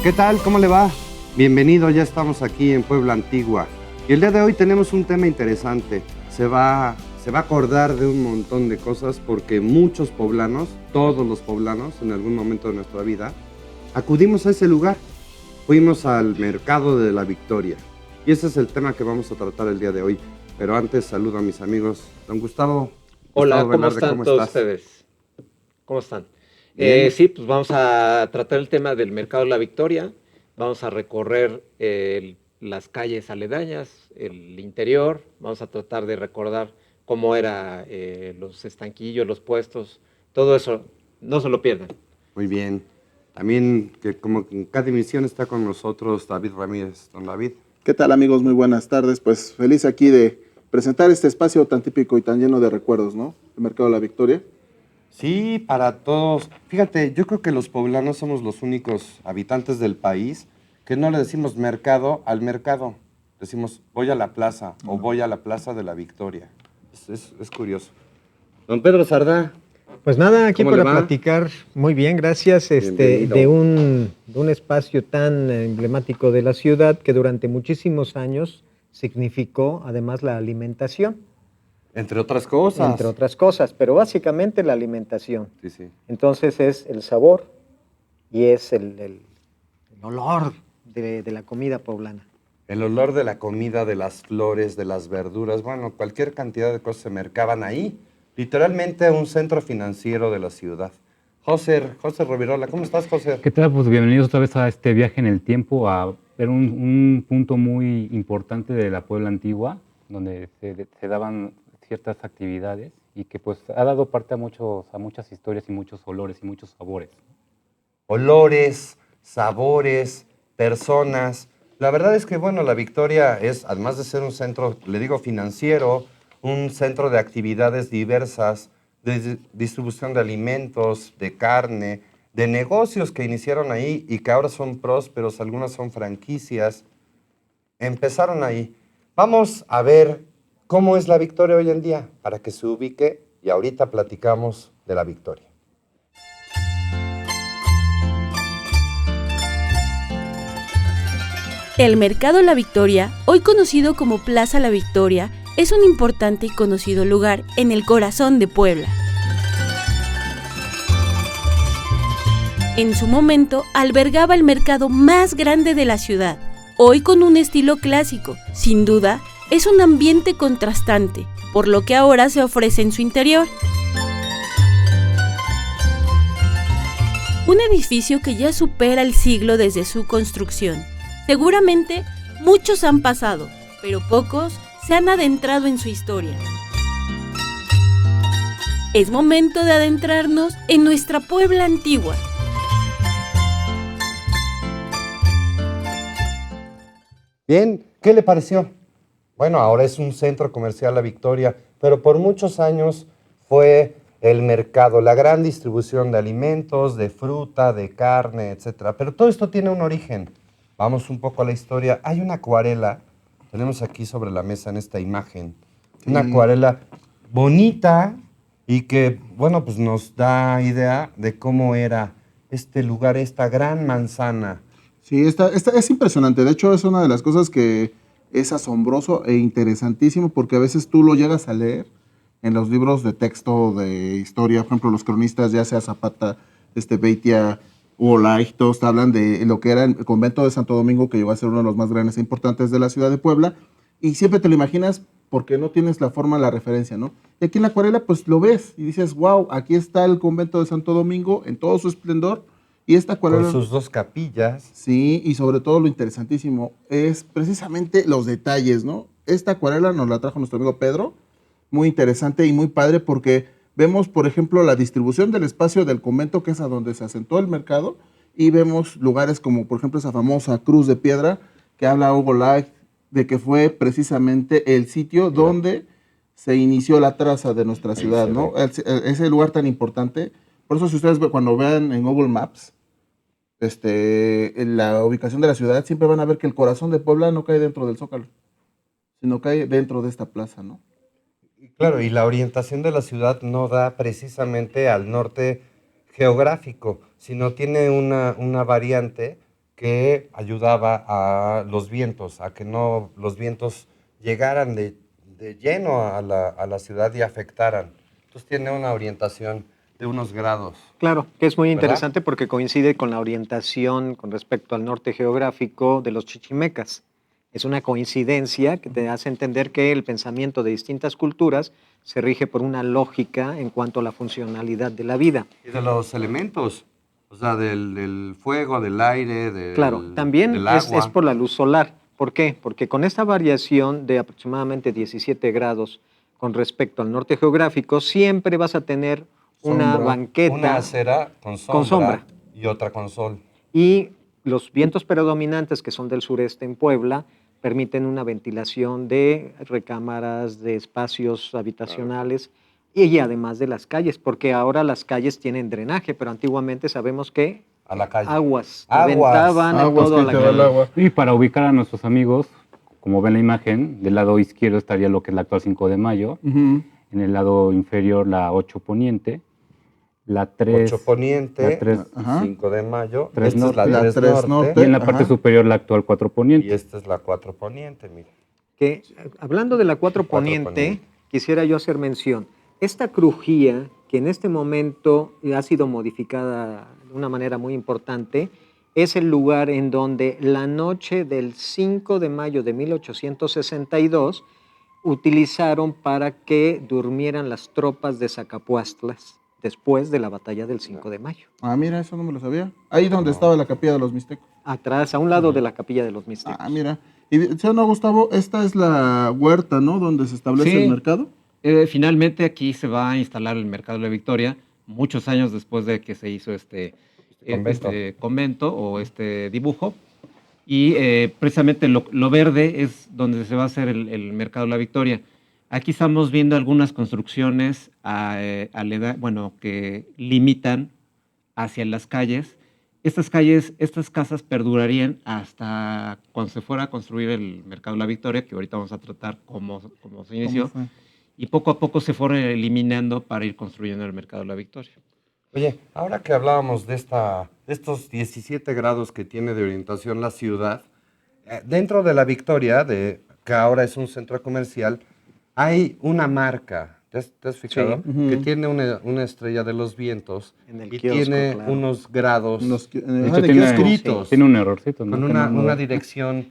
¿Qué tal? ¿Cómo le va? Bienvenido, ya estamos aquí en Puebla Antigua. Y el día de hoy tenemos un tema interesante. Se va a acordar de un montón de cosas porque muchos poblanos, todos los poblanos, en algún momento de nuestra vida, acudimos a ese lugar. Fuimos al Mercado de la Victoria. Y ese es el tema que vamos a tratar el día de hoy. Pero antes saludo a mis amigos. Don Gustavo. Hola, Gustavo ¿cómo Velarde, están todos estás? ustedes? ¿Cómo están? Bien. Sí, pues vamos a tratar el tema del Mercado de la Victoria. Vamos a recorrer las calles aledañas, el interior. Vamos a tratar de recordar cómo eran los estanquillos, los puestos, todo eso. No se lo pierdan. Muy bien. También, que como en cada emisión está con nosotros David Ramírez. Don David. ¿Qué tal, amigos? Muy buenas tardes. Pues feliz aquí de presentar este espacio tan típico y tan lleno de recuerdos, ¿no? El Mercado de la Victoria. Sí, para todos. Fíjate, yo creo que los poblanos somos los únicos habitantes del país que no le decimos mercado al mercado. Decimos voy a la plaza o voy a la Plaza de la Victoria. Es curioso. Don Pedro Sardá. Pues nada, aquí ¿Cómo le para va? platicar, muy bien, gracias, Bienvenido. de un espacio tan emblemático de la ciudad que durante muchísimos años significó además la alimentación, Entre otras cosas. entre otras cosas, pero básicamente la alimentación. Sí, sí. Entonces es el sabor y es el olor de la comida poblana. El olor de la comida, de las flores, de las verduras, bueno, cualquier cantidad de cosas se mercaban ahí. Literalmente un centro financiero de la ciudad. José Rovirola, ¿cómo estás, José? ¿Qué tal? Pues bienvenidos otra vez a este viaje en el tiempo, a ver un punto muy importante de la Puebla Antigua, donde se daban ciertas actividades y que pues ha dado parte a muchas historias y muchos olores y muchos sabores. Olores, sabores, personas. La verdad es que, bueno, la Victoria es, además de ser un centro, le digo, financiero, un centro de actividades diversas, de distribución de alimentos, de carne, de negocios que iniciaron ahí y que ahora son prósperos, algunas son franquicias, empezaron ahí. Vamos a ver cómo es la Victoria hoy en día, para que se ubique, y ahorita platicamos de la Victoria. El Mercado La Victoria, hoy conocido como Plaza La Victoria, es un importante y conocido lugar en el corazón de Puebla. En su momento, albergaba el mercado más grande de la ciudad. Hoy con un estilo clásico, sin duda, es un ambiente contrastante, por lo que ahora se ofrece en su interior. Un edificio que ya supera el siglo desde su construcción. Seguramente muchos han pasado, pero pocos se han adentrado en su historia. Es momento de adentrarnos en nuestra Puebla Antigua. Bien, ¿qué le pareció? Bueno, ahora es un centro comercial La Victoria, pero por muchos años fue el mercado, la gran distribución de alimentos, de fruta, de carne, etc. Pero todo esto tiene un origen. Vamos un poco a la historia. Hay una acuarela, tenemos aquí sobre la mesa en esta imagen, una acuarela bonita y que, bueno, pues nos da idea de cómo era este lugar, esta gran manzana. Sí, esta es impresionante. De hecho, es una de las cosas que es asombroso e interesantísimo porque a veces tú lo llegas a leer en los libros de texto de historia, por ejemplo, los cronistas, ya sea Zapata, Beitia, Olay, todos hablan de lo que era el convento de Santo Domingo, que llegó a ser uno de los más grandes e importantes de la ciudad de Puebla, y siempre te lo imaginas porque no tienes la forma, la referencia, ¿no? Y aquí en la acuarela, pues lo ves y dices, wow, aquí está el convento de Santo Domingo en todo su esplendor, y esta acuarela... Con sus dos capillas. Sí, y sobre todo lo interesantísimo es precisamente los detalles, ¿no? Esta acuarela nos la trajo nuestro amigo Pedro, muy interesante y muy padre porque vemos, por ejemplo, la distribución del espacio del convento, que es a donde se asentó el mercado, y vemos lugares como, por ejemplo, esa famosa cruz de piedra que habla Hugo Light de que fue precisamente el sitio donde se inició la traza de nuestra ciudad, ¿no? Ese lugar tan importante. Por eso, si ustedes cuando vean en Google Maps en la ubicación de la ciudad, siempre van a ver que el corazón de Puebla no cae dentro del Zócalo, sino cae dentro de esta plaza, ¿no? Claro, y la orientación de la ciudad no da precisamente al norte geográfico, sino tiene una variante que ayudaba a los vientos, a que no los vientos llegaran de lleno a la ciudad y afectaran. Entonces tiene una orientación de unos grados. Claro, que es muy ¿Verdad? interesante porque coincide con la orientación con respecto al norte geográfico de los chichimecas. Es una coincidencia que te hace entender que el pensamiento de distintas culturas se rige por una lógica en cuanto a la funcionalidad de la vida. Y de los elementos, o sea, del fuego, del aire, Claro, también del es agua. por la luz solar. ¿Por qué? Porque con esta variación de aproximadamente 17 grados con respecto al norte geográfico, siempre vas a tener una Sombra. banqueta Una acera con sombra, con sombra. y otra con sol. y los vientos predominantes que son del sureste en Puebla permiten una ventilación de recámaras, de espacios habitacionales y además de las calles, porque ahora las calles tienen drenaje, pero antiguamente sabemos que A la calle. aguas Aguas. aventaban Aguas todo a que la te va el calle. agua. Y para ubicar a nuestros amigos, como ven la imagen, del lado izquierdo estaría lo que es la actual 5 de mayo, Ujú. en el lado inferior la 8 poniente, la 3, 8 poniente, la 3 Ajá. 5 de mayo. Tres Esta es la norte. 3 La tres norte. norte. y en la parte Ajá. superior la actual 4 Y poniente. esta es la 4 poniente, mira. Que, hablando de la 4 Cuatro poniente, poniente. quisiera yo hacer mención. Esta crujía, que en este momento ha sido modificada de una manera muy importante, es el lugar en donde la noche del 5 de mayo de 1862 utilizaron para que durmieran las tropas de Zacapuastlas después de la batalla del 5 de mayo. Ah, mira, eso no me lo sabía. Ahí donde No. estaba la capilla de los mixtecos. Atrás, a un lado de la capilla de los Mixtecos. Ah, mira. Y, ¿sí o no, Gustavo? Esta es la huerta, ¿no? Donde se establece Sí. el mercado. Finalmente aquí se va a instalar el Mercado de la Victoria, muchos años después de que se hizo convento. este convento o este dibujo. Y precisamente lo verde es donde se va a hacer el Mercado de la Victoria. Aquí estamos viendo algunas construcciones que limitan hacia las calles. Estas casas perdurarían hasta cuando se fuera a construir el Mercado de la Victoria, que ahorita vamos a tratar cómo se inició. ¿Cómo fue? Y poco a poco se fueron eliminando para ir construyendo el Mercado de la Victoria. Oye, ahora que hablábamos de estos 17 grados que tiene de orientación la ciudad, dentro de la Victoria, que ahora es un centro comercial, hay una marca, ¿te has fijado? Sí. Ujú. Que tiene una estrella de los vientos En el y kiosco, tiene claro. unos grados De De hecho, hecho, tiene, escritos. tiene un errorcito, ¿no? con Que no- no- una dirección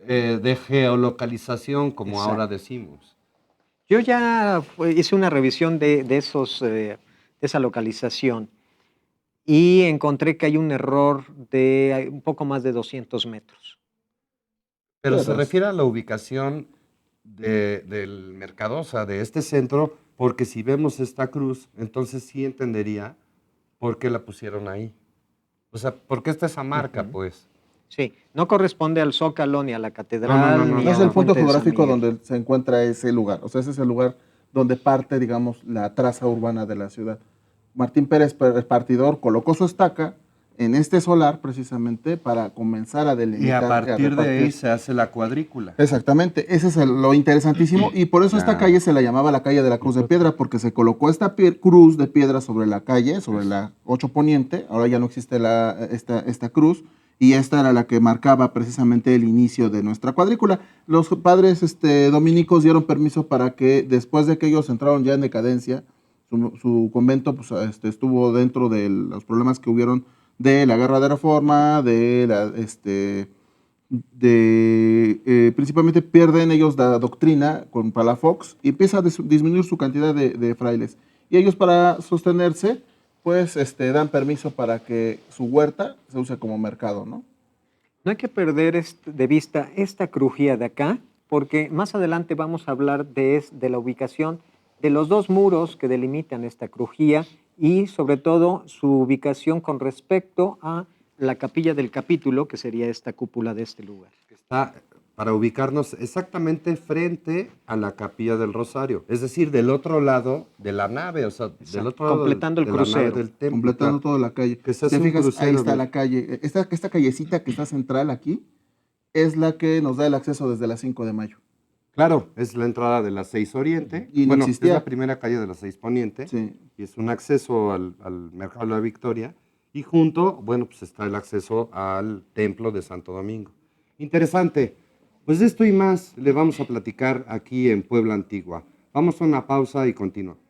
de geolocalización, como Exacto. ahora decimos. Yo ya hice una revisión de esa localización y encontré que hay un error de un poco más de 200 metros. Pero se Pero es- refiere a la ubicación del mercado, o sea, de este centro, porque si vemos esta cruz, entonces sí entendería por qué la pusieron ahí. O sea, ¿por qué está esa marca, pues? Sí, no corresponde al Zócalo ni a la catedral. no, ni No a es la el punto Fuente de San geográfico Miguel. donde se encuentra ese lugar. O sea, ese es el lugar donde parte, digamos, la traza urbana de la ciudad. Martín Pérez, el partidor, colocó su estaca en este solar precisamente para comenzar a Y delimitar. a partir de repartir. ahí se hace la cuadrícula. Exactamente, ese es lo interesantísimo y por eso esta Ya. calle se la llamaba la calle de la Cruz de Piedra, porque se colocó esta cruz de piedra sobre la calle, sobre la 8 Poniente, ahora ya no existe esta cruz, y esta era la que marcaba precisamente el inicio de nuestra cuadrícula. Los padres dominicos dieron permiso para que después de que ellos entraron ya en decadencia, su convento pues, estuvo dentro de los problemas que hubieron de la guerra de reforma, principalmente pierden ellos la doctrina con Palafox y empieza a disminuir su cantidad de frailes. Y ellos para sostenerse, pues dan permiso para que su huerta se use como mercado, ¿no? No hay que perder de vista esta crujía de acá, porque más adelante vamos a hablar de la ubicación de los dos muros que delimitan esta crujía y sobre todo su ubicación con respecto a la capilla del capítulo, que sería esta cúpula de este lugar. Está para ubicarnos exactamente frente a la capilla del Rosario, es decir, del otro lado de la nave, o sea, del otro lado Completando el de la nave crucero. del templo. Completando claro. toda la calle. Que se ¿Te hace un fijas? Ahí crucero, está mira. la calle. Esta callecita que está central aquí es la que nos da el acceso desde la 5 de mayo. Claro, es la entrada de la 6 Oriente. Y no bueno, existía. es la primera calle de la 6 Poniente Sí. y es un acceso al Mercado de la Victoria. Y junto, bueno, pues está el acceso al templo de Santo Domingo. Interesante. Pues de esto y más le vamos a platicar aquí en Puebla Antigua. Vamos a una pausa y continuamos.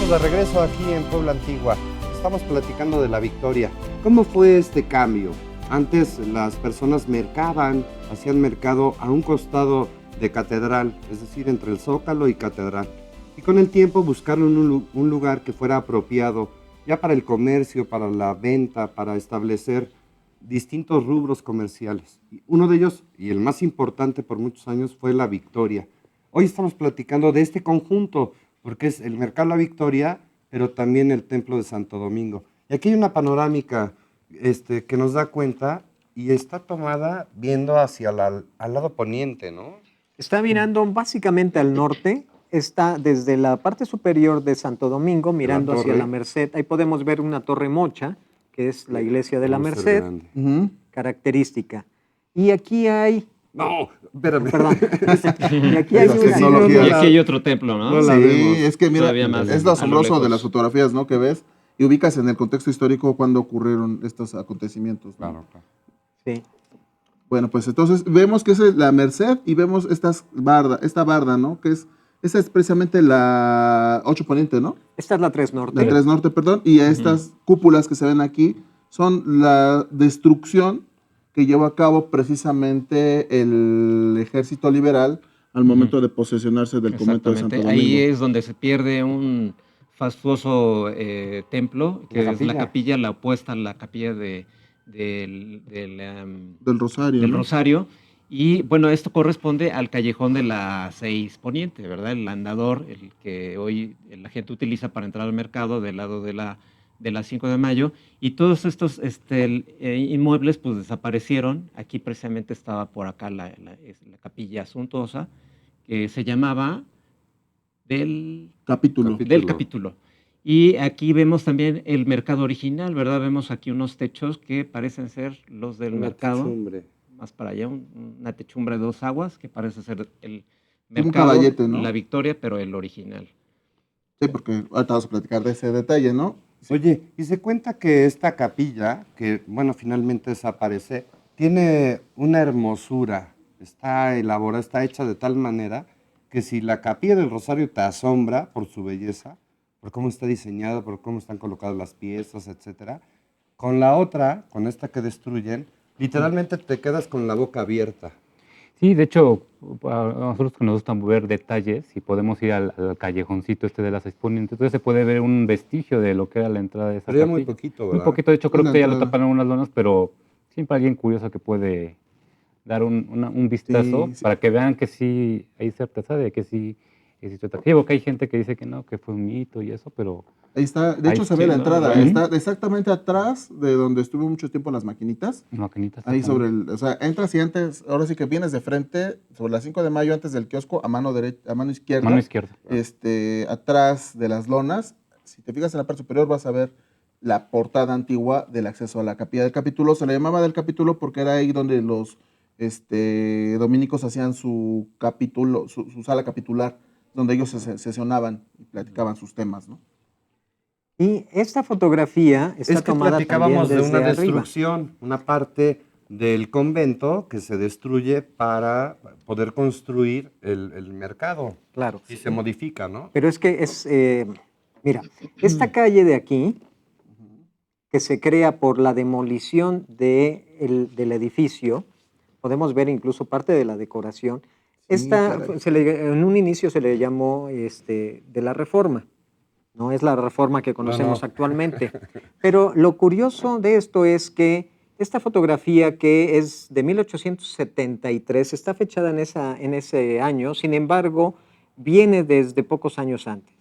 De regreso aquí en Puebla Antigua. Estamos platicando de la Victoria. ¿Cómo fue este cambio? Antes las personas mercaban, hacían mercado a un costado de catedral, es decir, entre el Zócalo y catedral. Y con el tiempo buscaron un lugar que fuera apropiado ya para el comercio, para la venta, para establecer distintos rubros comerciales. Y uno de ellos, y el más importante por muchos años, fue la Victoria. Hoy estamos platicando de este conjunto, porque es el Mercado La Victoria, pero también el Templo de Santo Domingo. Y aquí hay una panorámica que nos da cuenta y está tomada viendo hacia al lado poniente, ¿no? Está mirando básicamente al norte, está desde la parte superior de Santo Domingo, mirando hacia la Merced. Ahí podemos ver una torre mocha, que es la iglesia de la Merced, característica. Y aquí hay... No, espérame. Perdón. Y aquí hay tecnología. Y aquí hay otro templo, ¿no? Sí, es que mira, Más es lo asombroso de lejos. las fotografías, ¿no? Que ves y ubicas en el contexto histórico cuando ocurrieron estos acontecimientos, ¿no? Claro. Sí. Bueno, pues entonces vemos que es la Merced y vemos esta barda, ¿no? Esa es precisamente la 8 Poniente, ¿no? Esta es la 3 Norte. La 3 Norte, perdón. Y estas cúpulas que se ven aquí son la destrucción que llevó a cabo precisamente el ejército liberal al momento de posesionarse del convento de Santo Domingo. Ahí es donde se pierde un fastuoso templo, que La es la capilla. capilla, la opuesta a la capilla del Del Rosario, del ¿no? Rosario. Y bueno, esto corresponde al callejón de la 6 Poniente, ¿verdad? El andador, el que hoy la gente utiliza para entrar al mercado del lado de la 5 de mayo. Y todos estos inmuebles pues desaparecieron. Aquí precisamente estaba por acá la capilla suntuosa, que se llamaba Capítulo. del capítulo. Y aquí vemos también el mercado original, ¿verdad? Vemos aquí unos techos que parecen ser los del Una mercado. techumbre. Más para allá, una techumbre de 2 aguas, que parece ser el Como un mercado, caballete, ¿no? la Victoria, pero el original. Sí, porque ahorita vamos a platicar de ese detalle, ¿no? Oye, y se cuenta que esta capilla, que bueno, finalmente desaparece, tiene una hermosura. Está elaborada, está hecha de tal manera que si la capilla del Rosario te asombra por su belleza, por cómo está diseñada, por cómo están colocadas las piezas, etcétera, con la otra, con esta que destruyen, literalmente te quedas con la boca abierta. Sí, de hecho, a nosotros que nos gusta ver detalles y podemos ir al callejoncito este de las Exponentes, entonces se puede ver un vestigio de lo que era la entrada de esa Pero ya muy capilla. poquito, Muy ¿verdad? poquito, de hecho creo La que ya lo entrada. taparon unas lonas, pero siempre alguien curioso que puede dar un vistazo Sí, sí. para que vean que sí hay certeza de que sí existe atractivo, que hay gente que dice que no, que fue un mito y eso, pero Ahí está, de Ahí hecho se ve sí, la ¿no? entrada, Ujú. está exactamente atrás de donde estuvo mucho tiempo las maquinitas. maquinitas Ahí sobre exactamente. el, o sea, entras y antes, ahora sí que vienes de frente, sobre las 5 de mayo, antes del kiosco, a mano derecha, a mano izquierda, Mano izquierda. atrás de las lonas. Si te fijas en la parte superior, vas a ver la portada antigua del acceso a la capilla del capítulo. Se le llamaba del capítulo porque era ahí donde los dominicos hacían su capítulo, su sala capitular, donde ellos se sesionaban y platicaban sus temas, ¿no? Y esta fotografía está Es que tomada también platicábamos de una desde arriba. destrucción, una parte del convento que se destruye para poder construir el mercado. Claro. Y se modifica, ¿no? Pero es que mira, esta calle de aquí, que se crea por la demolición del edificio, podemos ver incluso parte de la decoración. Esta, caray. en un inicio se le llamó de la Reforma. No es la Reforma que conocemos no. actualmente. Pero lo curioso de esto es que esta fotografía, que es de 1873, está fechada en ese año, sin embargo, viene desde pocos años antes.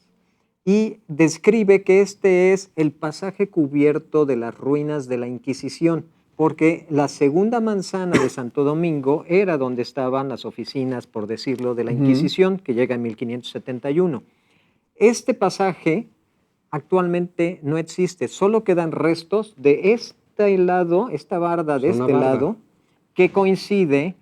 Y describe que este es el pasaje cubierto de las ruinas de la Inquisición, porque la segunda manzana de Santo Domingo era donde estaban las oficinas, por decirlo, de la Inquisición, que llega en 1571. Este pasaje actualmente no existe, solo quedan restos de este lado, esta barda de Es una este barda. lado, que coincide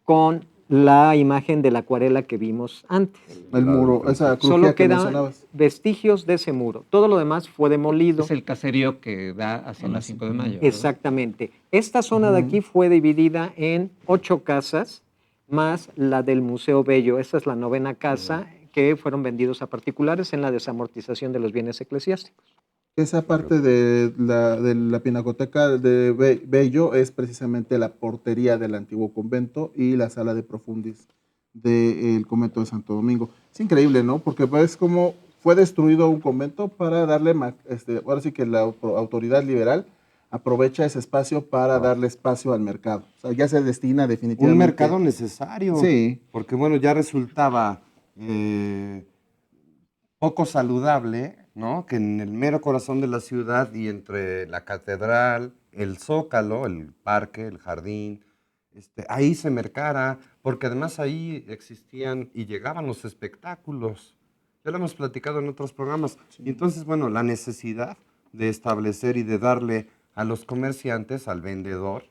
con la imagen de la acuarela que vimos antes. El muro, esa crujía Solo que quedan mencionabas. vestigios de ese muro. Todo lo demás fue demolido. Es el caserío que da hacia la 5 de mayo. ¿verdad? Exactamente. Esta zona de aquí fue dividida en 8 casas, más la del Museo Bello. Esta es la 9ª casa que fueron vendidos a particulares en la desamortización de los bienes eclesiásticos. Esa parte de la pinacoteca de Bello es precisamente la portería del antiguo convento y la sala de profundis del convento de Santo Domingo. Es increíble, ¿no? Porque ves cómo fue destruido un convento para darle, ahora sí que la autoridad liberal aprovecha ese espacio para darle espacio al mercado. O sea, ya se destina definitivamente. Un mercado necesario. Sí. Porque bueno, ya resultaba poco saludable, ¿no? Que en el mero corazón de la ciudad y entre la catedral, el zócalo, el parque, el jardín, ahí se mercara, porque además ahí existían y llegaban los espectáculos. Ya lo hemos platicado en otros programas. Y entonces, bueno, la necesidad de establecer y de darle a los comerciantes, al vendedor,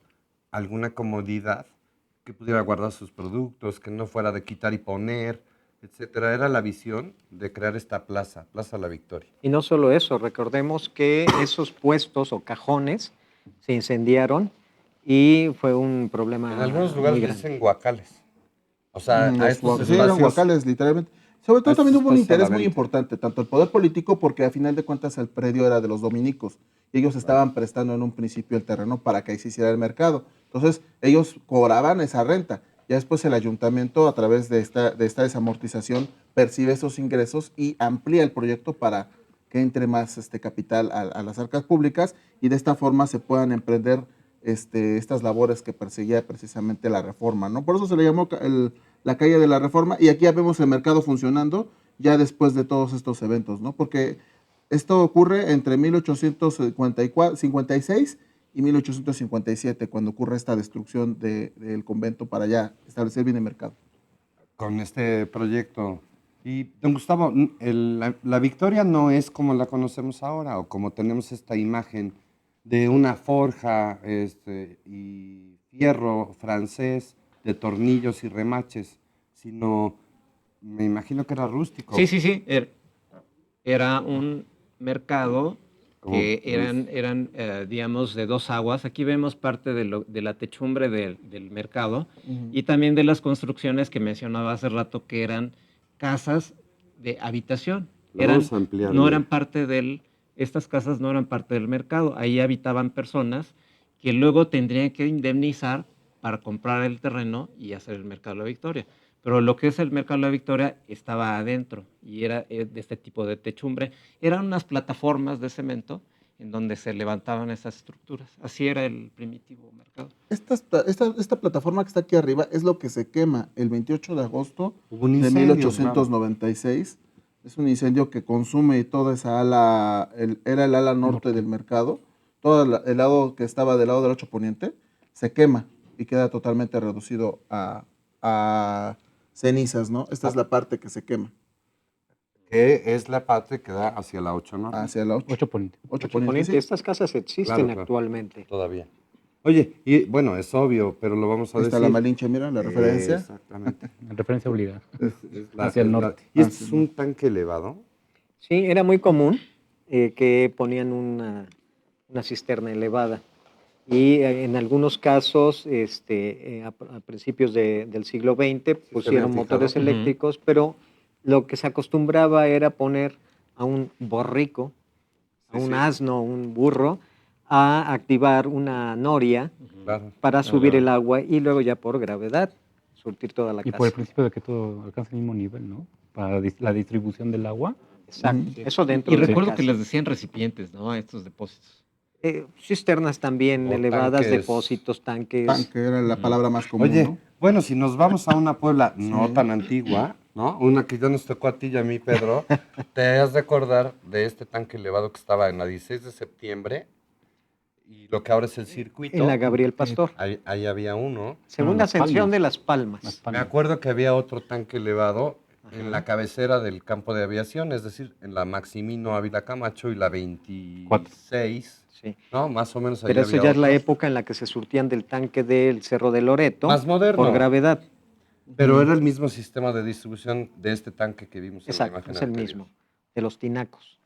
alguna comodidad, que pudiera guardar sus productos, que no fuera de quitar y poner, etcétera. Era la visión de crear esta plaza, Plaza La Victoria. Y no solo eso, recordemos que esos puestos o cajones se incendiaron y fue un problema En algunos muy lugares grande. dicen guacales. O sea, a estos Sí, eran espacios... guacales, literalmente. Sobre todo a también estos hubo un espacios a la interés muy venta. importante, tanto el poder político, porque a final de cuentas el predio era de los dominicos, y ellos estaban prestando en un principio el terreno para que ahí se hiciera el mercado. Entonces, ellos cobraban esa renta. Ya después el ayuntamiento, a través de esta desamortización, percibe esos ingresos y amplía el proyecto para que entre más capital a las arcas públicas y de esta forma se puedan emprender estas labores que perseguía precisamente la reforma, ¿no? Por eso se le llamó la calle de la Reforma, y aquí ya vemos el mercado funcionando ya después de todos estos eventos, ¿no? Porque esto ocurre entre 1856 y 1857, cuando ocurre esta destrucción del convento para ya establecer bien el mercado. Con este proyecto. Y, don Gustavo, la Victoria no es como la conocemos ahora, o como tenemos esta imagen de una forja y fierro francés de tornillos y remaches, sino me imagino que era rústico. Sí, sí, sí. Era un mercado que eran digamos, de dos aguas. Aquí vemos parte de la techumbre del mercado y también de las construcciones que mencionaba hace rato, que eran casas de habitación. Vamos a ampliar, No ¿no? eran parte estas casas no eran parte del mercado. Ahí habitaban personas que luego tendrían que indemnizar para comprar el terreno y hacer el mercado de la Victoria. Pero lo que es el mercado de la Victoria estaba adentro y era de este tipo de techumbre. Eran unas plataformas de cemento en donde se levantaban esas estructuras. Así era el primitivo mercado. Esta plataforma que está aquí arriba es lo que se quema el 28 de agosto Hubo un de incendio, 1896. Es un incendio que consume toda esa ala, era el ala norte del mercado. Todo el lado que estaba del lado del 8 poniente se quema y queda totalmente reducido a cenizas, ¿no? Esta es la parte que se quema. Que es la parte que da hacia la 8, ¿no? Hacia la 8. 8 poniente. Poniente, sí. Estas casas existen Claro. actualmente. Todavía. Oye, y bueno, es obvio, pero lo vamos a Ahí decir. está la Malinche, mira, la referencia. Exactamente. Referencia obligada. Es Hacia el norte. ¿Y este es un tanque elevado? Sí, era muy común que ponían una cisterna elevada. Y en algunos casos, a principios del siglo XX, pusieron fijado. motores Ujú. eléctricos, pero lo que se acostumbraba era poner a un borrico, a un asno, un burro, a activar una noria Claro. para subir Claro. el agua y luego ya por gravedad surtir toda la Y casa. por el principio de que todo alcanza el mismo nivel, ¿no? Para la distribución del agua. Exacto, eso dentro Y de la recuerdo casa. que les decían recipientes, ¿no? A estos depósitos. Cisternas también O elevadas, tanques. depósitos, tanques. Tanque era la palabra más común, Oye, ¿no? bueno, si nos vamos a una Puebla no Sí. tan antigua, ¿no? Una que ya nos tocó a ti y a mí, Pedro, te has de acordar de este tanque elevado que estaba en la 16 de septiembre y lo que ahora es el circuito. En la Gabriel Pastor. Ahí había uno. Segunda Las ascensión Palmas. de Las Palmas. Las Me palmas. acuerdo que había otro tanque elevado en la cabecera del campo de aviación, es decir, en la Maximino Ávila Camacho y la 26, Sí. ¿no? Más o menos ahí Pero eso había ya es la otro. época en la que se surtían del tanque del Cerro de Loreto Más moderno. por gravedad. Pero era el mismo sistema de distribución de este tanque que vimos en la Exacto, imagen es el anterior. mismo, de los tinacos.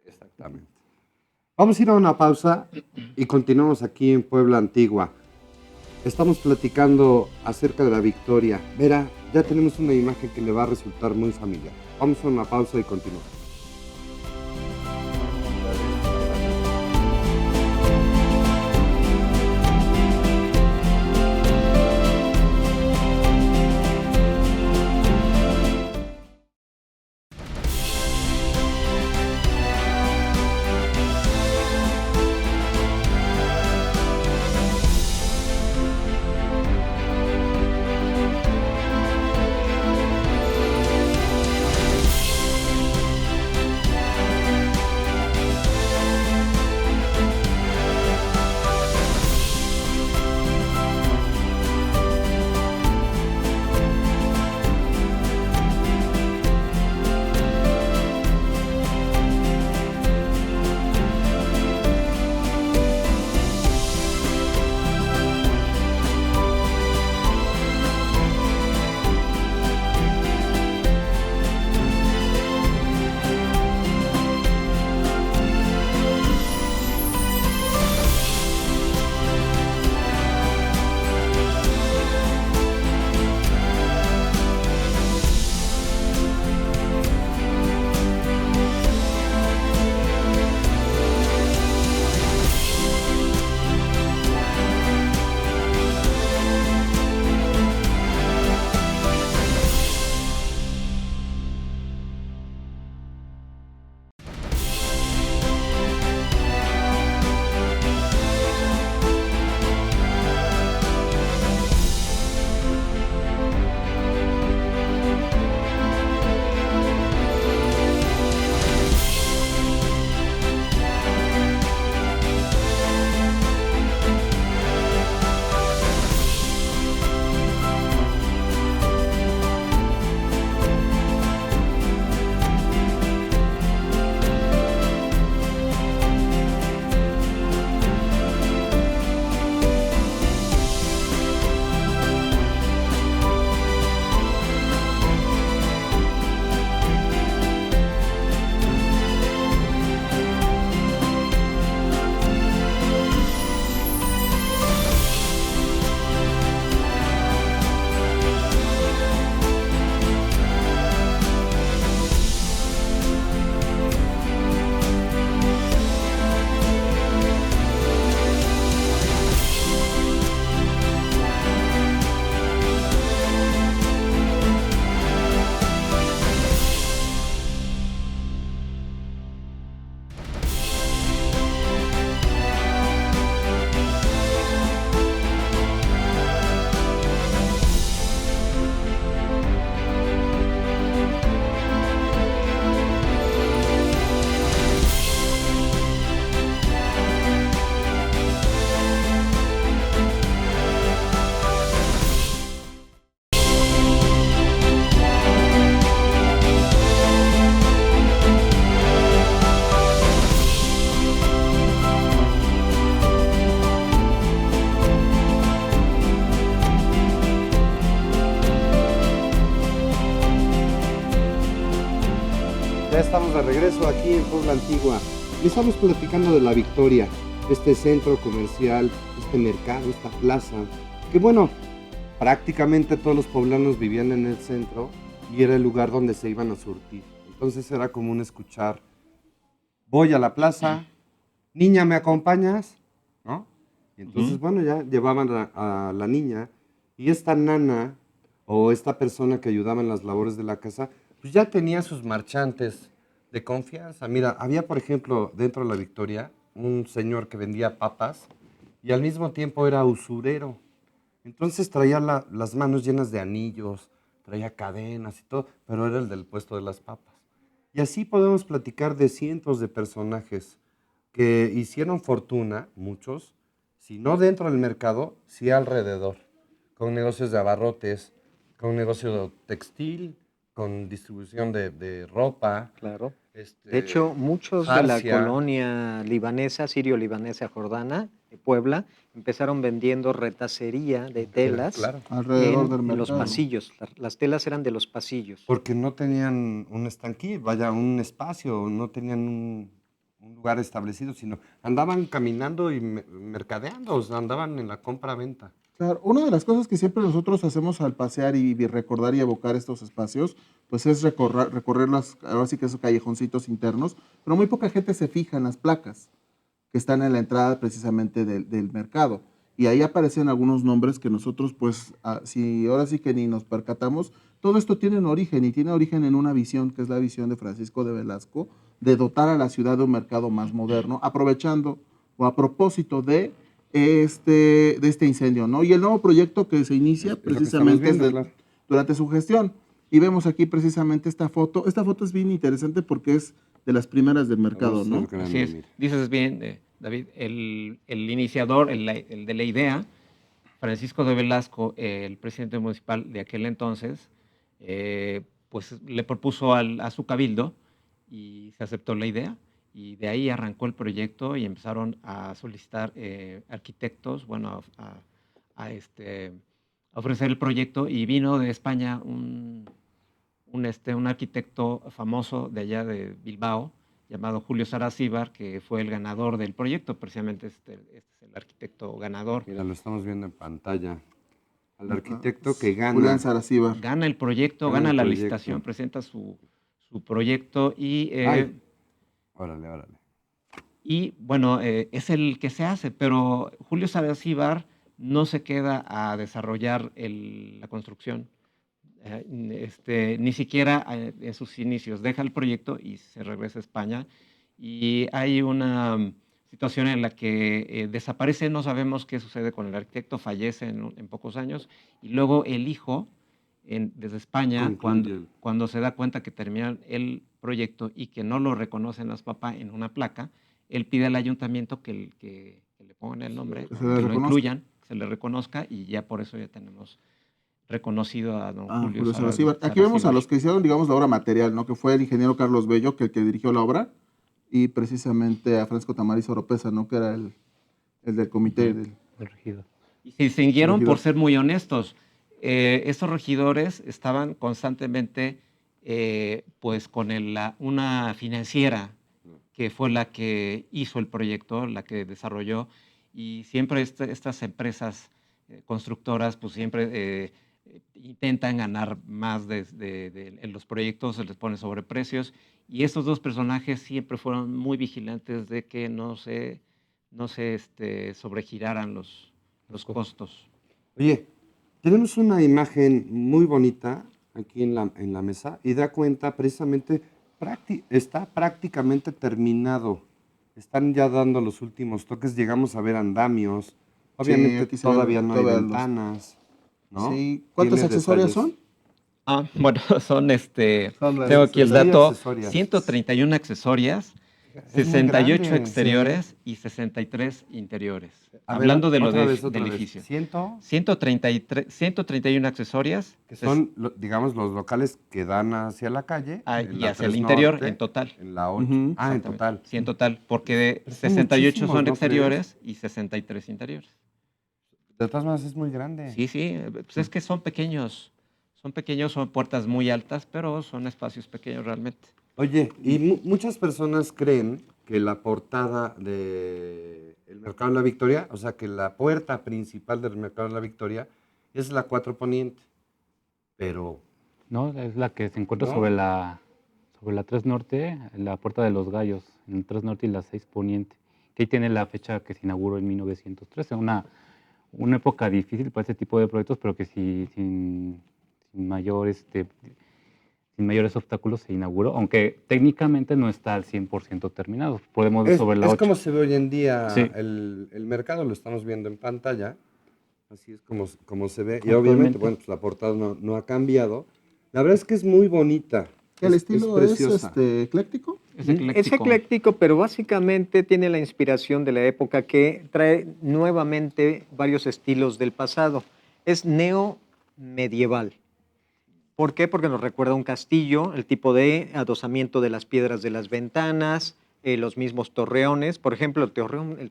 Exactamente. Vamos a ir a una pausa y continuamos aquí en Puebla Antigua. Estamos platicando acerca de la Victoria. Vera, ya tenemos una imagen que le va a resultar muy familiar. Vamos a una pausa y continuamos. estamos de regreso aquí en Puebla Antigua y estamos platicando de la Victoria, este centro comercial, este mercado, esta plaza, que bueno, prácticamente todos los poblanos vivían en el centro y era el lugar donde se iban a surtir. Entonces era común escuchar, voy a la plaza, niña, ¿me acompañas? ¿No? Y entonces, bueno, ya llevaban a la niña y esta nana o esta persona que ayudaba en las labores de la casa, pues ya tenía sus marchantes de confianza. Mira, había, por ejemplo, dentro de la Victoria, un señor que vendía papas y al mismo tiempo era usurero. Entonces traía las manos llenas de anillos, traía cadenas y todo, pero era el del puesto de las papas. Y así podemos platicar de cientos de personajes que hicieron fortuna, muchos, si no dentro del mercado, sí alrededor, con negocios de abarrotes, con negocio textil, con distribución de ropa. Claro. De hecho, muchos de la jarcia. colonia libanesa, sirio-libanesa jordana, de Puebla, empezaron vendiendo retacería de telas Claro, Alrededor del en los mercado. pasillos. Las telas eran de los pasillos. porque no tenían un estanquí, vaya, un espacio, no tenían un lugar establecido, sino andaban caminando y mercadeando, o sea, andaban en la compra-venta. Claro, una de las cosas que siempre nosotros hacemos al pasear y recordar y evocar estos espacios, pues es recorrer ahora sí que esos callejoncitos internos, pero muy poca gente se fija en las placas que están en la entrada precisamente del mercado. Y ahí aparecen algunos nombres que nosotros, pues, si ahora sí que ni nos percatamos, todo esto tiene un origen y tiene origen en una visión que es la visión de Francisco de Velasco, de dotar a la ciudad de un mercado más moderno, aprovechando o a propósito de este incendio, ¿no? Y el nuevo proyecto que se inicia Es lo que precisamente estamos viendo, claro. durante su gestión. Y vemos aquí precisamente esta foto. Esta foto es bien interesante porque es de las primeras del mercado, ¿no? Así es. Dices bien, David, el iniciador, el de la idea, Francisco de Velasco, el presidente municipal de aquel entonces, pues le propuso a su cabildo y se aceptó la idea. Y de ahí arrancó el proyecto y empezaron a solicitar arquitectos, bueno, a ofrecer el proyecto. Y vino de España un arquitecto famoso de allá de Bilbao, llamado Julio Saracíbar, que fue el ganador del proyecto. Precisamente este es el arquitecto ganador. Mira, lo estamos viendo en pantalla. Al arquitecto que Julián gana. Saracíbar. Gana el proyecto, Gana gana el la proyecto. licitación, presenta su proyecto y Ay. Órale. y bueno, es el que se hace, pero Julio Saracíbar no se queda a desarrollar la construcción, ni siquiera en sus inicios, deja el proyecto y se regresa a España. Y hay una situación en la que desaparece, no sabemos qué sucede con el arquitecto, fallece en pocos años, y luego el hijo, desde España, Concluye. cuando se da cuenta que terminan el proyecto y que no lo reconocen las papás en una placa, él pide al ayuntamiento que le pongan el nombre, Que se que le lo reconozca. incluyan, que se le reconozca, y ya por eso ya tenemos reconocido a don Julio Saracíbar. Aquí vemos a Saracíbar. los que hicieron, digamos, la obra material, ¿no? Que fue el ingeniero Carlos Bello, que el que dirigió la obra, y precisamente a Francisco Tamariz Oropesa, ¿no? Que era el del comité del... El regidor. Y se distinguieron Regidor. por ser muy honestos. Estos regidores estaban constantemente pues con una financiera que fue la que hizo el proyecto, la que desarrolló, y siempre estas empresas constructoras pues siempre intentan ganar más en los proyectos, se les pone sobreprecios, y estos dos personajes siempre fueron muy vigilantes de que no se sobregiraran los costos. Oye, tenemos una imagen muy bonita aquí en la mesa y da cuenta precisamente, está prácticamente terminado. Están ya dando los últimos toques, llegamos a ver andamios. Obviamente aquí se ven todavía no hay todavía los- ventanas, ¿no? Sí. ¿Cuántos Tiene accesorios detalles. son? Bueno, son Son las tengo aquí el accesorias. dato, Accesorias. 131 accesorias, Es muy 68 grande, exteriores y 63 interiores. A ver, Hablando de lo otra del vez, otra vez. edificio. 131 accesorias Que son, digamos, los locales que dan hacia la calle. en y la hacia el 3 interior Norte, en total. En la 8. Ujú. En Exactamente. total. Sí, en total, porque de Pero son 68 muchísimos, son ¿no exteriores y 63 interiores. De todas maneras es muy grande. Sí, pues es que son pequeños, son puertas muy altas, pero son espacios pequeños realmente. Oye, y muchas personas creen que la portada del Mercado de la Victoria, o sea, que la puerta principal del Mercado de la Victoria es la 4 Poniente, pero ¿no? Es la que se encuentra ¿no? sobre la 3 Norte, en la Puerta de los Gallos, en el 3 Norte y la 6 Poniente, que ahí tiene la fecha que se inauguró en 1913, una época difícil para ese tipo de proyectos, pero que sí, sin mayores obstáculos se inauguró, aunque técnicamente no está al 100% terminado. Podemos ver sobre la Es 8. como se ve hoy en día Sí. el mercado, lo estamos viendo en pantalla, así es como se ve, y Actualmente. obviamente, bueno, pues la portada no ha cambiado. La verdad es que es muy bonita. El estilo es preciosa. ecléctico. Es Es ecléctico, pero básicamente tiene la inspiración de la época que trae nuevamente varios estilos del pasado. Es neomedieval. ¿Por qué? Porque nos recuerda a un castillo, el tipo de adosamiento de las piedras de las ventanas, los mismos torreones. Por ejemplo, el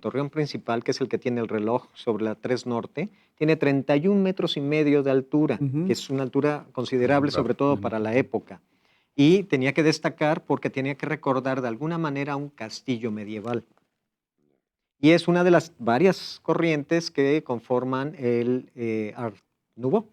torreón principal, que es el que tiene el reloj sobre la 3 Norte, tiene 31 metros y medio de altura, Ujú. que es una altura considerable, sobre todo para la época. Y tenía que destacar porque tenía que recordar de alguna manera un castillo medieval. Y es una de las varias corrientes que conforman el Art Nouveau.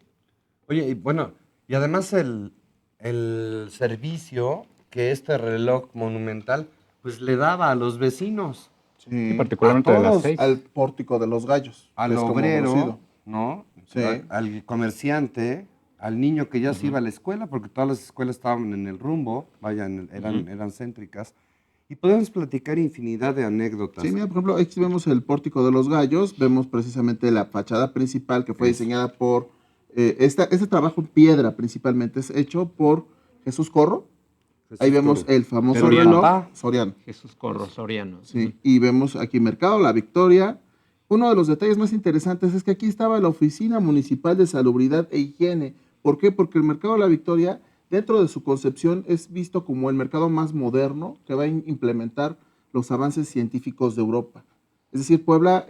Oye, y bueno, y además el servicio que este reloj monumental pues le daba a los vecinos, Sí. particularmente a de las todos, 6. Al pórtico de los gallos. al que es como obrero, conocido. ¿no? Sí. Al comerciante, al niño que ya se iba a la escuela, porque todas las escuelas estaban en el rumbo, vaya, eran céntricas. Y podemos platicar infinidad de anécdotas. Sí, mira, por ejemplo, aquí vemos el pórtico de los gallos, vemos precisamente la fachada principal que fue Eso. diseñada por, este trabajo en piedra principalmente es hecho por Jesús Corro. Ahí vemos el famoso Pero el reloj papá. Soriano. Jesús Corro Soriano. Sí, y vemos aquí Mercado La Victoria. Uno de los detalles más interesantes es que aquí estaba la Oficina Municipal de Salubridad e Higiene. ¿Por qué? Porque el Mercado La Victoria, dentro de su concepción, es visto como el mercado más moderno que va a implementar los avances científicos de Europa. Es decir, Puebla,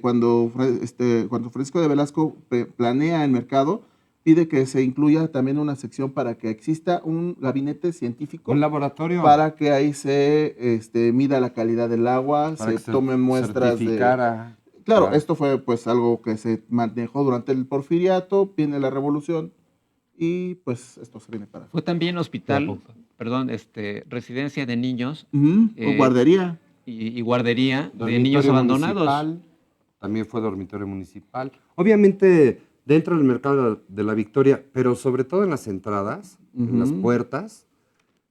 cuando Francisco de Velasco planea el mercado, pide que se incluya también una sección para que exista un gabinete científico Un laboratorio. para que ahí se mida la calidad del agua, para se que tomen muestras de... certificara. Claro, Claro. esto fue pues algo que se manejó durante el porfiriato, viene la revolución y pues esto se viene para... Fue también hospital, La perdón, residencia de niños Ujú, Eh, guardería. y guardería de Dormitorio niños abandonados. municipal, también fue dormitorio municipal. Obviamente, dentro del mercado de la Victoria, pero sobre todo en las entradas, en las Ujú. puertas,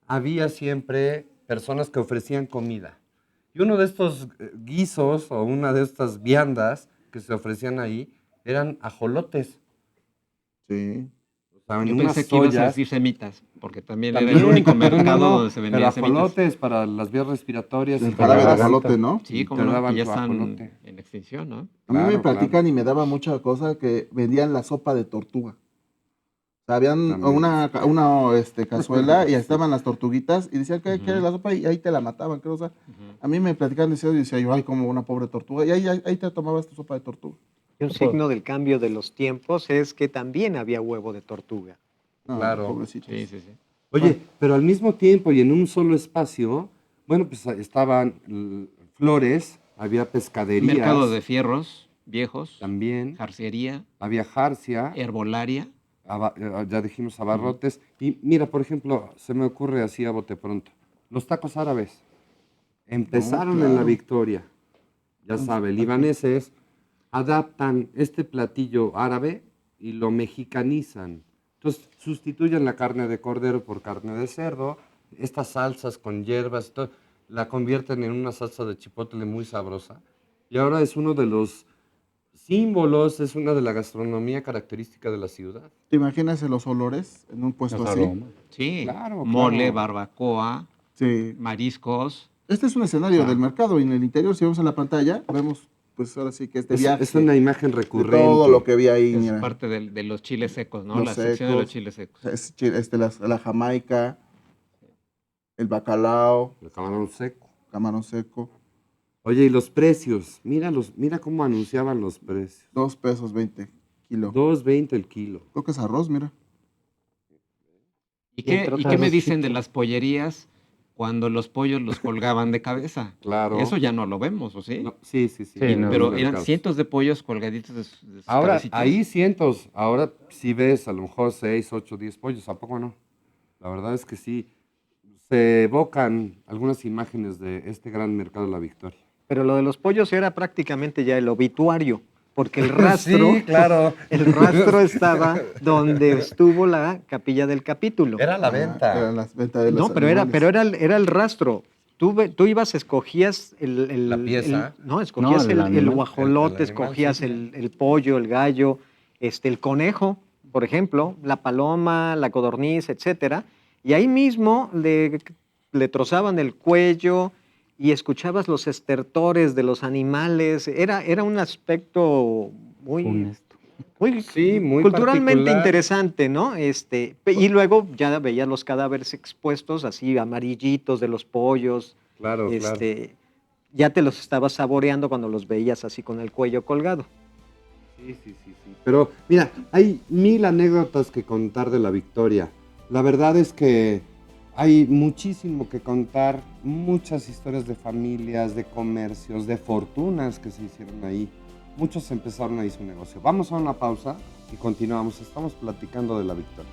había siempre personas que ofrecían comida. Y uno de estos guisos o una de estas viandas que se ofrecían ahí eran ajolotes. Sí. O sea, en Yo unas pensé que ibas a ollas. decir semitas, porque también, También, era el único mercado no, donde se pero vendían semitas. ajolotes para las vías respiratorias. El y jarabe de para la ajolote, ¿no? Sí, como te no, daban que ya tu están ajolote. en extinción, ¿no? A mí me Claro, platican claro. y me daba mucha cosa que vendían la sopa de tortuga. O sea, habían También. una cazuela y Sí. estaban las tortuguitas y decían que Ujú. quieres la sopa y ahí te la mataban, creo. O sea, Ujú. a mí me platicaban y decía yo, ay, como una pobre tortuga. Y ahí te tomabas tu sopa de tortuga. Y un signo del cambio de los tiempos es que también había huevo de tortuga. No, Claro. pobrecitos. Sí, sí, sí. Oye, pero al mismo tiempo y en un solo espacio, bueno, pues estaban flores, había pescaderías. Mercado de fierros viejos, También, jarcería, había jarcia, herbolaria. ya dijimos abarrotes. Y mira, por ejemplo, se me ocurre así a bote pronto, los tacos árabes. Empezaron en la claro. Victoria. Ya sabe, libaneses adaptan este platillo árabe y lo mexicanizan. Entonces, sustituyen la carne de cordero por carne de cerdo, estas salsas con hierbas, la convierten en una salsa de chipotle muy sabrosa. Y ahora es uno de los símbolos, es una de la gastronomía característica de la ciudad. ¿Te imaginas los olores en un puesto Los así? aromas. Sí, Claro, mole, claro. barbacoa, Sí. mariscos. Este es un escenario Claro. del mercado y en el interior, si vemos en la pantalla, vemos pues ahora sí que este viaje Es una imagen de recurrente. todo lo que vi ahí. Es mira. parte de los chiles secos, ¿no? Los La sección de los secos. chiles secos. La jamaica, el bacalao, El camarón seco. camarón seco, Oye, y los precios, mira cómo anunciaban los precios. 2 pesos 20 kilo. 2.20 el kilo. Creo que es arroz, mira. ¿Y qué, entre y otras qué me cosas, dicen sí. de las pollerías cuando los pollos los colgaban de cabeza. Claro. Eso ya no lo vemos, ¿o sí? No, sí. Sí, no, Pero no, eran mercados. cientos de pollos colgaditos de sus Ahora, cabecitas. ahí cientos. Ahora sí ves a lo mejor 6, 8, 10 pollos. ¿A poco no? La verdad es que sí. Se evocan algunas imágenes de este gran mercado de la Victoria. Pero lo de los pollos era prácticamente ya el obituario, porque el rastro, Sí, claro. el rastro estaba donde estuvo la capilla del capítulo. Era la Era venta. las ventas de los No, pero era animales. el rastro. Tú ibas, escogías La pieza. escogías No, el el animal. guajolote, El animal, escogías sí. el pollo, el gallo, el conejo, por ejemplo, la paloma, la codorniz, etcétera. Y ahí mismo le trozaban el cuello y escuchabas los estertores de los animales. Era un aspecto muy, Funesto. muy, Sí, muy culturalmente particular. interesante, ¿no? Y luego ya veías los cadáveres expuestos, así amarillitos de los pollos. Claro, claro. Ya te los estabas saboreando cuando los veías así con el cuello colgado. Sí. Pero mira, hay 1000 anécdotas que contar de la Victoria. La verdad es que hay muchísimo que contar, muchas historias de familias, de comercios, de fortunas que se hicieron ahí. Muchos empezaron ahí su negocio. Vamos a una pausa y continuamos. Estamos platicando de la Victoria.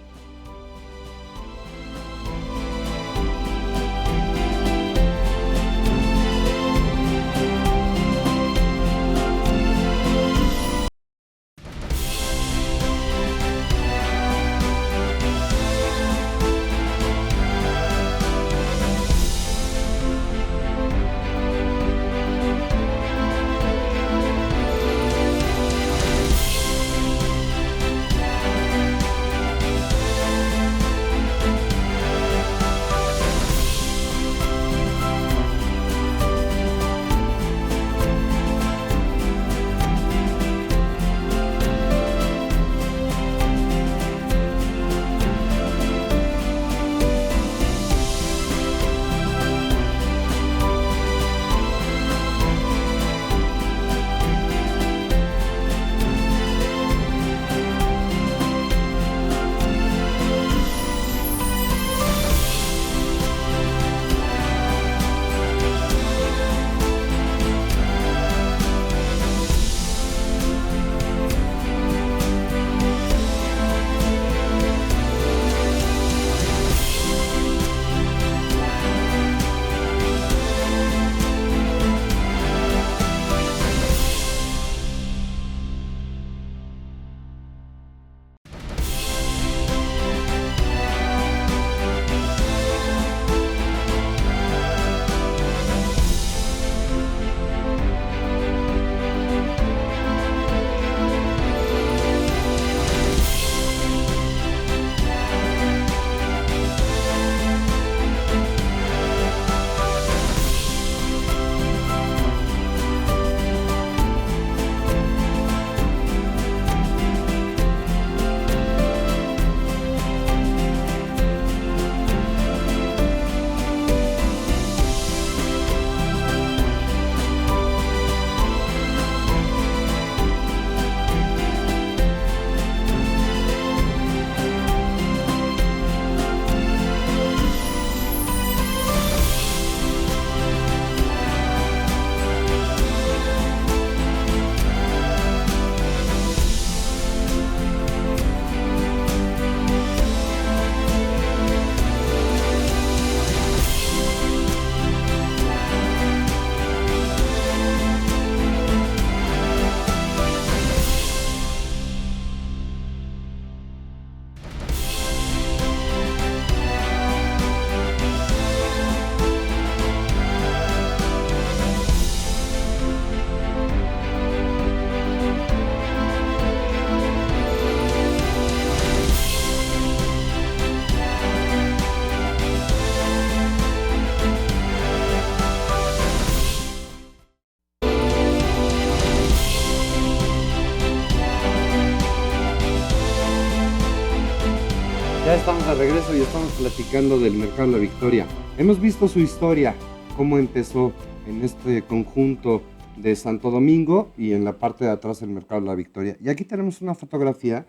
Ya estamos de regreso y estamos platicando del Mercado de la Victoria. Hemos visto su historia, cómo empezó en este conjunto de Santo Domingo y en la parte de atrás el Mercado de la Victoria. Y aquí tenemos una fotografía,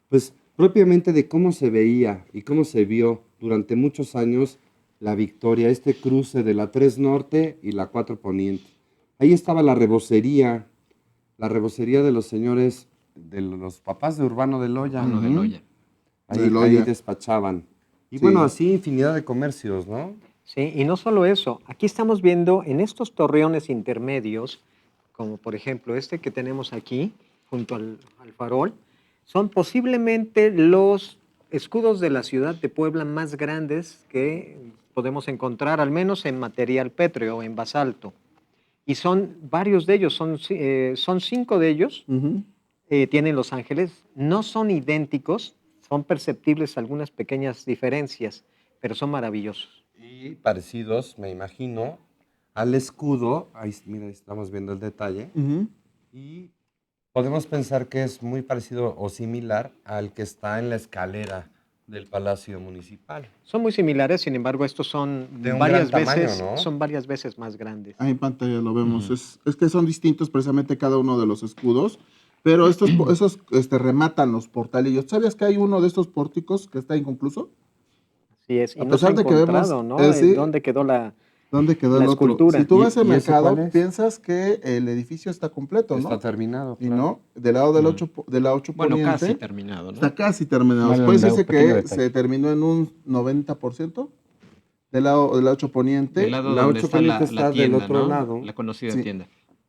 pues propiamente de cómo se veía y cómo se vio durante muchos años La Victoria, este cruce de la 3 Norte y la 4 Poniente. Ahí estaba la rebocería de los señores, de los papás de Urbano de Loya. Urbano de Loya. Ahí, De Loya. ahí despachaban. Y Sí. bueno, así infinidad de comercios, ¿no? Sí, y no solo eso, aquí estamos viendo en estos torreones intermedios, como por ejemplo este que tenemos aquí, junto al farol, son posiblemente los escudos de la ciudad de Puebla más grandes que podemos encontrar, al menos en material pétreo, en basalto. Y son varios de ellos, son 5 de ellos, Ujú. tienen Los Ángeles, no son idénticos, son perceptibles algunas pequeñas diferencias, pero son maravillosos. Y parecidos, me imagino, al escudo. Ahí, mira, ahí estamos viendo el detalle. Ujú. Y podemos pensar que es muy parecido o similar al que está en la escalera del Palacio Municipal. Son muy similares, sin embargo, estos son De un varias gran tamaño, veces, ¿no? son varias veces más grandes. Ahí en pantalla lo vemos. Ujú. Es que son distintos precisamente cada uno de los escudos, pero esos rematan los portalillos. ¿Sabías que hay uno de estos pórticos que está inconcluso? Así es. Y A no se ha pesar de que encontrado, vemos, ¿no? sí. ¿Dónde quedó la ¿Dónde quedó el otro? escultura? Si tú ¿Y- vas al y ese mercado, cuál es? piensas que el edificio está completo, ¿no? Está terminado, Y claro. no, del lado del Ujú. 8, de la 8 Bueno, Poniente, casi terminado, ¿no? está casi terminado. Vale, Puede un decirse pequeño que detalle. se terminó en un 90% del lado del 8 Poniente. Del lado La donde 8 está la, Poniente la está del tienda, otro ¿no? lado. La conocida Sí. tienda.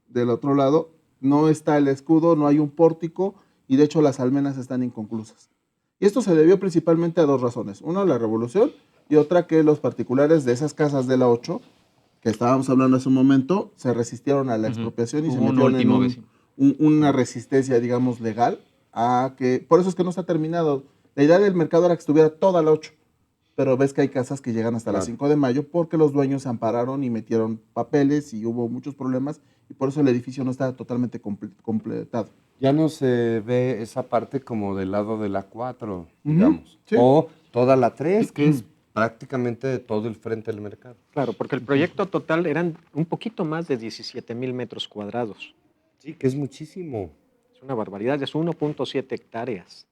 Del otro lado no está el escudo, no hay un pórtico y de hecho las almenas están inconclusas. Y esto se debió principalmente a dos razones. Una, la revolución y otra que los particulares de esas casas de la 8, que estábamos hablando hace un momento, se resistieron a la Ujú. expropiación y se Hubo un metieron en último vecino. una resistencia, digamos, legal a que... Por eso es que no está terminado. La idea del mercado era que estuviera toda la 8, pero ves que hay casas que llegan hasta las Claro. 5 de mayo porque los dueños se ampararon y metieron papeles y hubo muchos problemas y por eso el edificio no está totalmente completado. Ya no se ve esa parte como del lado de la 4, Ujú, digamos. sí. O toda la 3, que es prácticamente de todo el frente del mercado. Claro, porque el proyecto total eran un poquito más de 17,000 metros cuadrados. Sí, que es muchísimo. Es una barbaridad, es 1.7 hectáreas.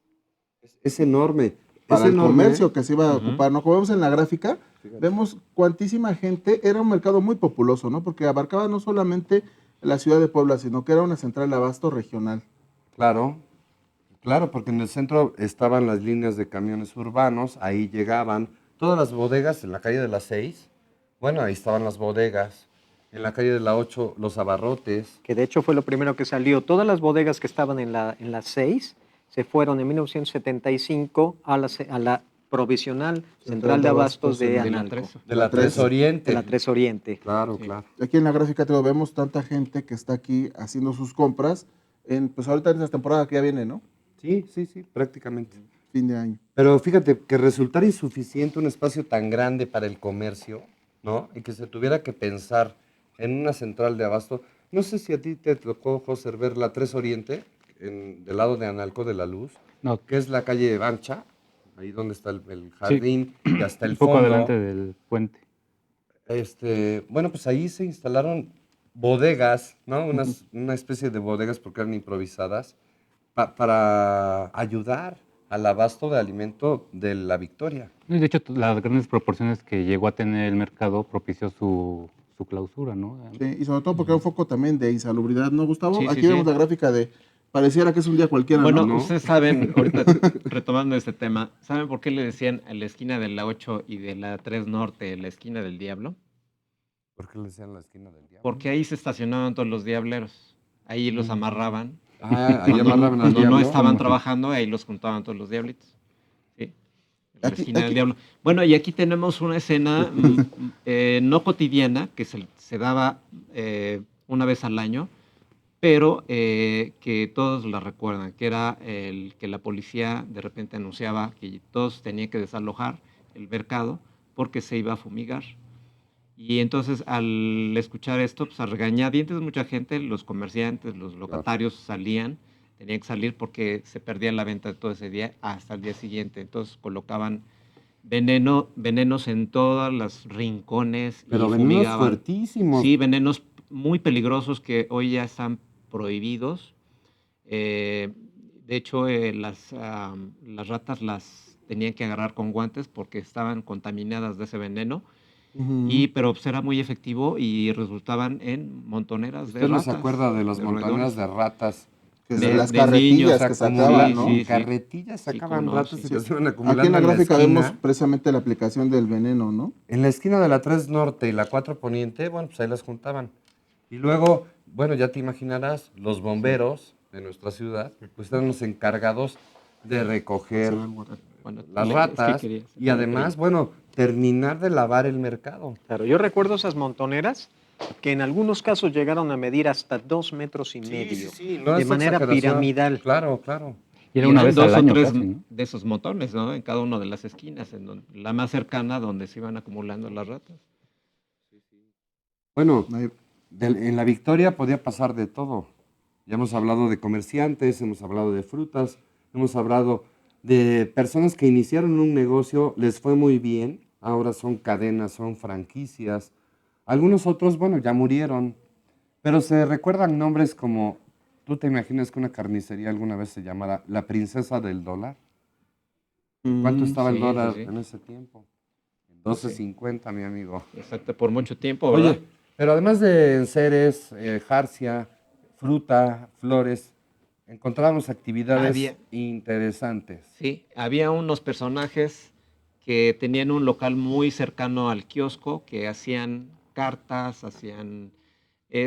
Es enorme. Para es el enorme. comercio que se iba a Ujú. ocupar, ¿no? Como vemos en la gráfica, Fíjate. vemos cuantísima gente, era un mercado muy populoso, ¿no? Porque abarcaba no solamente la ciudad de Puebla, sino que era una central de abasto regional. Claro, claro, porque en el centro estaban las líneas de camiones urbanos, ahí llegaban todas las bodegas en la calle de las 6. Bueno, ahí estaban las bodegas. En la calle de la 8, los abarrotes. Que de hecho fue lo primero que salió. Todas las bodegas que estaban en la 6 se fueron en 1975 a la provisional central de abastos de De la Analco, 3. De la 3 tres. Oriente. de la 3 Oriente. Claro, Sí. claro. Aquí en la gráfica te lo vemos tanta gente que está aquí haciendo sus compras, pues ahorita en esta temporada que ya viene, ¿no? Sí, sí, sí, prácticamente. Fin de año. Pero fíjate que resultara insuficiente un espacio tan grande para el comercio, ¿no? Y que se tuviera que pensar en una central de abasto. No sé si a ti te tocó, José, ver la 3 Oriente, del lado de Analco de la Luz, No, que es la calle ancha, ahí donde está el jardín y hasta el un poco fondo. adelante del puente. Bueno, pues ahí se instalaron bodegas, ¿no? Una especie de bodegas porque eran improvisadas para ayudar al abasto de alimento de la Victoria. Y de hecho, las grandes proporciones que llegó a tener el mercado propició su clausura, ¿no? Sí, y sobre todo porque era un foco también de insalubridad, ¿no, Gustavo? Sí, sí, Aquí sí. vemos la gráfica de, pareciera que es un día cualquiera, Bueno, ¿no? ustedes saben, ahorita retomando este tema, ¿saben por qué le decían a la esquina de la 8 y de la 3 Norte la esquina del diablo? ¿Por qué le decían la esquina del diablo? Porque ahí se estacionaban todos los diableros. Ahí los amarraban. Ah, ahí Cuando, amarraban al cuando diablo. no estaban Como- trabajando, ahí los juntaban todos los diablitos. Sí. La Aquí- esquina del aquí- diablo. Bueno, y aquí tenemos una escena no cotidiana que se daba una vez al año, pero que todos la recuerdan, que era el que la policía de repente anunciaba que todos tenían que desalojar el mercado porque se iba a fumigar. Y entonces al escuchar esto, pues a regañadientes mucha gente, los comerciantes, los locatarios salían, tenían que salir porque se perdía la venta de todo ese día hasta el día siguiente. Entonces colocaban venenos en todos los rincones Pero y venenos fumigaban. fuertísimos. Sí, venenos muy peligrosos que hoy ya están prohibidos. De hecho, las ratas las tenían que agarrar con guantes porque estaban contaminadas de ese veneno. pero pues, era muy efectivo y resultaban en montoneras de ¿Usted no ratas. se acuerda de las de montoneras roedores. de ratas? Que De- las de carretillas niños que Acumulaban, sacaban, ¿no? sí. Carretillas Sí, sacaban cómo no, ratas sí. y se iban acumulando Aquí en la gráfica vemos esquina. precisamente la aplicación del veneno, ¿no? En la esquina de la 3 Norte y la 4 Poniente, bueno, pues ahí las juntaban. Y luego, bueno, ya te imaginarás, los bomberos de nuestra ciudad, pues eran los encargados de recoger Bueno, las es que ratas quería- y además, bueno, terminar de lavar el mercado. Claro, yo recuerdo esas montoneras que en algunos casos llegaron a medir hasta 2,5 metros, no de es manera exageración. piramidal. Claro, claro. Y era Y una eran vez al 2 o año 3 casi, ¿no? de esos montones, ¿no? En cada una de las esquinas, la más cercana donde se iban acumulando las ratas. Bueno, Ahí- en la Victoria podía pasar de todo. Ya hemos hablado de comerciantes, hemos hablado de frutas, hemos hablado de personas que iniciaron un negocio, les fue muy bien, ahora son cadenas, son franquicias. Algunos otros, bueno, ya murieron, pero se recuerdan nombres como, ¿tú te imaginas que una carnicería alguna vez se llamara La Princesa del Dólar? ¿Cuánto estaba el sí, dólar sí. en ese tiempo? 12.50, mi amigo. Exacto, por mucho tiempo, ¿verdad? Oye, pero además de enseres, jarcia, fruta, flores, encontramos actividades Había- interesantes. Sí, había unos personajes que tenían un local muy cercano al kiosco, que hacían cartas,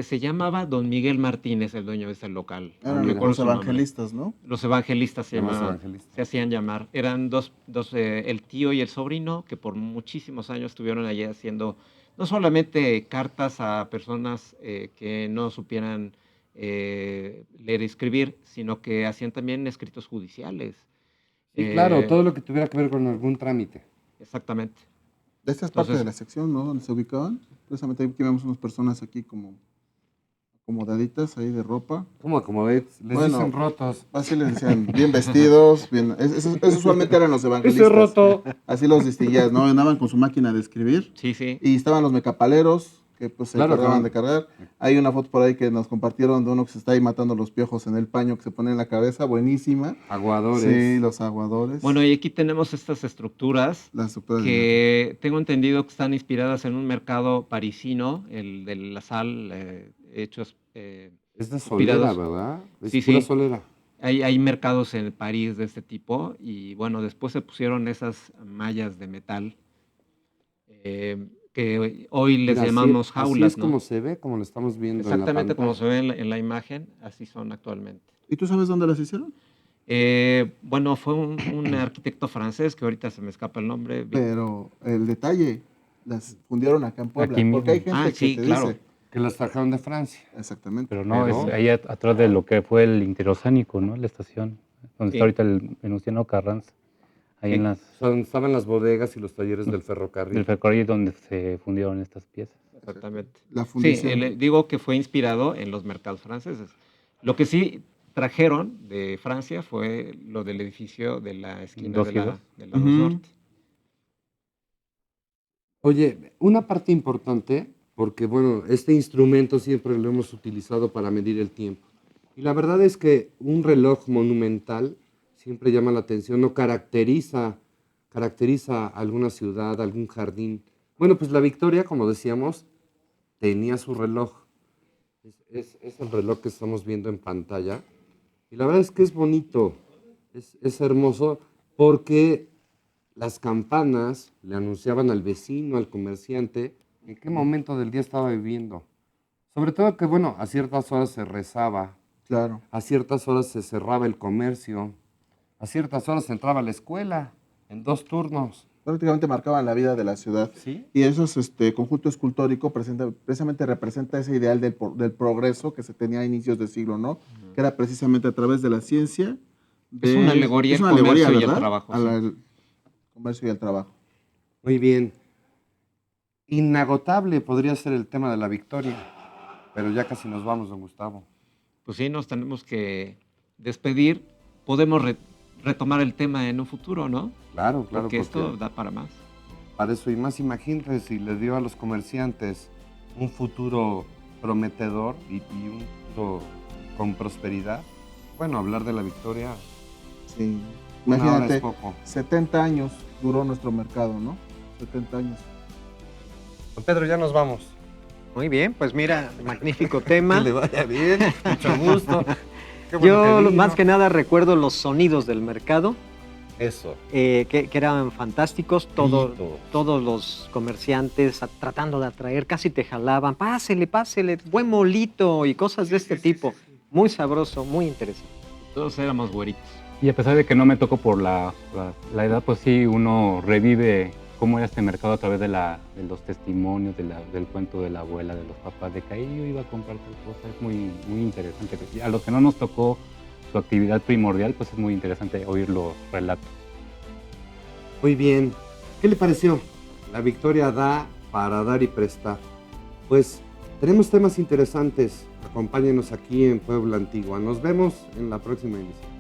se llamaba Don Miguel Martínez, el dueño de ese local. No Eran recuerdo los su nombre. evangelistas, ¿no? Los evangelistas se Llamados llamaban, evangelistas. se hacían llamar. Eran dos el tío y el sobrino, que por muchísimos años estuvieron allí haciendo no solamente cartas a personas que no supieran leer y escribir, sino que hacían también escritos judiciales. Sí, claro, Eh, todo lo que tuviera que ver con algún trámite. Exactamente. Esta es parte Entonces- de la sección, ¿no? Donde se ubicaban. Precisamente aquí vemos unas personas aquí como acomodaditas ahí de ropa. ¿Cómo les Bueno, dicen rotos? Así les decían, bien vestidos, bien. Eso usualmente eran los evangelistas. Ese roto. Así los distinguías, ¿no? Andaban con su máquina de escribir. Sí, sí. Y estaban los mecapaleros, que pues se Claro, encargaban claro. de cargar. Hay una foto por ahí que nos compartieron de uno que se está ahí matando los piojos en el paño que se pone en la cabeza, buenísima. Aguadores. Sí, los aguadores. Bueno, y aquí tenemos estas estructuras las estructuras que tengo entendido que están inspiradas en un mercado parisino, el de la sal, hechos... Es de solera, inspirados. ¿verdad? Es Sí, pura sí. solera. Hay mercados en París de este tipo y bueno, después se pusieron esas mallas de metal que hoy les Mira, llamamos así jaulas, es ¿no? como se ve, como lo estamos viendo Exactamente en la como pantalla. se ve en la imagen, así son actualmente. ¿Y tú sabes dónde las hicieron? Bueno, fue un arquitecto francés que ahorita se me escapa el nombre. Pero el detalle, las fundieron acá en Puebla. Aquí Porque hay mismo. gente Ah, que sí, te claro. dice. Que las trajeron de Francia. Exactamente. Pero no, Pero- es ahí atrás de lo que fue el interoceánico, ¿no? La estación, donde Sí. está ahorita el Venustiano Carranza. Ahí Sí. en las Estaban las bodegas y los talleres del ferrocarril. del ferrocarril donde se fundieron estas piezas. Exactamente. La Sí, fundición. digo que fue inspirado en los mercados franceses. Lo que sí trajeron de Francia fue lo del edificio de la esquina Dos de y la, dos. de la Ujú. Dos Norte. Oye, una parte importante, porque bueno, este instrumento siempre lo hemos utilizado para medir el tiempo. Y la verdad es que un reloj monumental siempre llama la atención, no caracteriza alguna ciudad, algún jardín. Bueno, pues la Victoria, como decíamos, tenía su reloj. Es el reloj que estamos viendo en pantalla. Y la verdad es que es bonito, es hermoso, porque las campanas le anunciaban al vecino, al comerciante, en qué momento del día estaba viviendo. Sobre todo que, bueno, a ciertas horas se rezaba, Claro. a ciertas horas se cerraba el comercio, a ciertas horas se entraba a la escuela, en 2 turnos. Prácticamente marcaban la vida de la ciudad. ¿Sí? Y eso conjunto escultórico precisamente representa ese ideal del progreso que se tenía a inicios de siglo, ¿no? Que era precisamente a través de la ciencia. Es una alegoría el comercio y el trabajo, sí. El comercio y el trabajo. Muy bien. Inagotable podría ser el tema de la Victoria, pero ya casi nos vamos, don Gustavo. Pues sí, nos tenemos que despedir. Podemos retomar el tema en un futuro, ¿no? Claro, claro, Porque esto da para más. para eso y más, imagínense si le dio a los comerciantes un futuro prometedor y un futuro con prosperidad. Bueno, hablar de la Victoria, Sí. una hora Imagínate, es poco. 70 años duró nuestro mercado, ¿no? 70 años. Don Pedro, ya nos vamos. Muy bien, pues mira, magnífico tema. Que le vaya bien, mucho gusto. Qué bueno Yo que vino. más que nada recuerdo los sonidos del mercado, Eso. que eran fantásticos. Gritos. Todos los comerciantes tratando de atraer, casi te jalaban. Pásele, pásele, buen molito y cosas de este tipo. Muy sabroso, muy interesante. Todos éramos güeritos. Y a pesar de que no me tocó por la edad, pues sí, uno revive cómo era este mercado a través de los testimonios, del cuento de la abuela, de los papás, de que ahí yo iba a comprar tal cosa. Es muy, muy interesante. A los que no nos tocó su actividad primordial, pues es muy interesante oír los relatos. Muy bien. ¿Qué le pareció? La Victoria da para dar y prestar. Pues tenemos temas interesantes. Acompáñenos aquí en Puebla Antigua. Nos vemos en la próxima emisión.